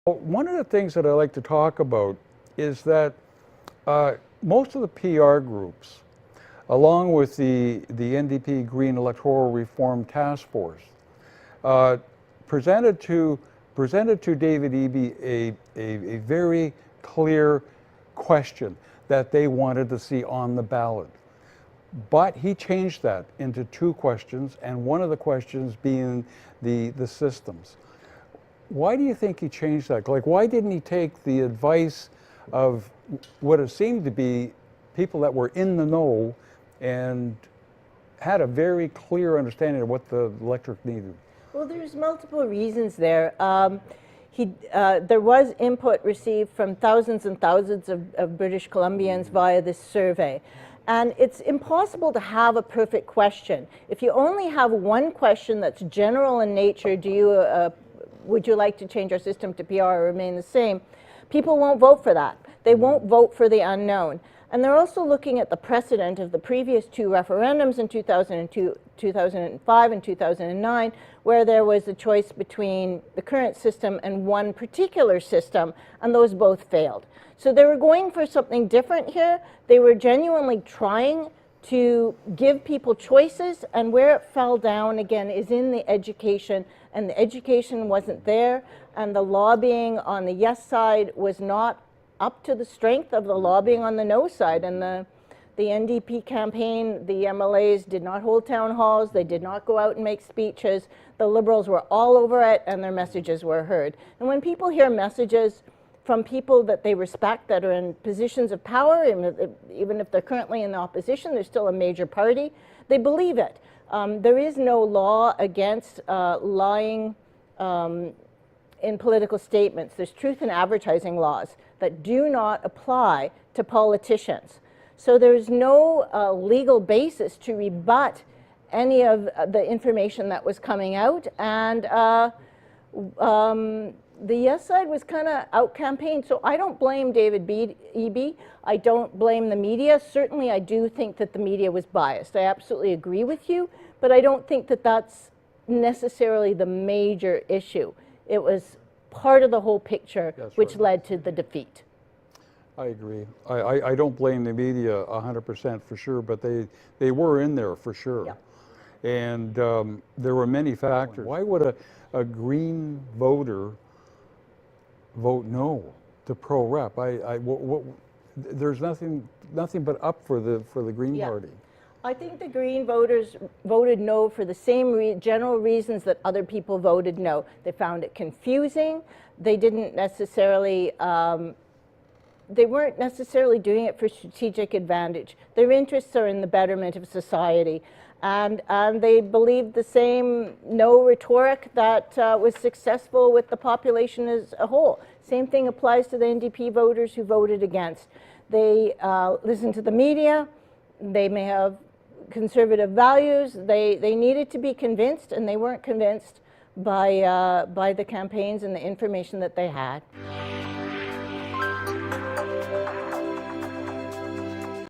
Well, one of the things that I like to talk about is that most of the PR groups, along with the NDP Green Electoral Reform Task Force, presented to David Eby a very clear question that they wanted to see on the ballot. But he changed that into two questions, and one of the questions being the systems. Why do you think he changed that? Like, why didn't he take the advice of what it seemed to be people that were in the know and had a very clear understanding of what the electorate needed? Well, there's multiple reasons there. There was input received from thousands and thousands of British Columbians via this survey. And it's impossible to have a perfect question. If you only have one question that's general in nature, would you like to change our system to PR or remain the same? People won't vote for that. They won't vote for the unknown. And they're also looking at the precedent of the previous two referendums in 2002, 2005 and 2009, where there was a choice between the current system and one particular system, and those both failed. So they were going for something different here. They were genuinely trying to give people choices, and where it fell down again is in the education, and the education wasn't there, and the lobbying on the yes side was not up to the strength of the lobbying on the no side. And the NDP campaign, the MLAs did not hold town halls, they did not go out and make speeches. The Liberals were all over it, and their messages were heard. And when people hear messages from people that they respect, that are in positions of power, even if they're currently in the opposition, they're still a major party, they believe it. There is no law against lying in political statements. There's truth in advertising laws that do not apply to politicians. So there's no legal basis to rebut any of the information that was coming out, and the yes side was kind of out-campaigned. So I don't blame David Eby. I don't blame the media. Certainly I do think that the media was biased. I absolutely agree with you, but I don't think that that's necessarily the major issue. It was part of the whole picture, which led to the defeat. I agree. I don't blame the media 100% for sure, but they were in there for sure. Yeah. And there were many factors. Why would a Green voter vote no to pro-rep? There's nothing but up for the Green Party. I think the Green voters voted no for the same general reasons that other people voted no. They found it confusing. They didn't necessarily, they weren't necessarily doing it for strategic advantage. Their interests are in the betterment of society. And they believed the same no rhetoric that was successful with the population as a whole. Same thing applies to the NDP voters who voted against. They listened to the media. They may have conservative values. They needed to be convinced, and they weren't convinced by the campaigns and the information that they had.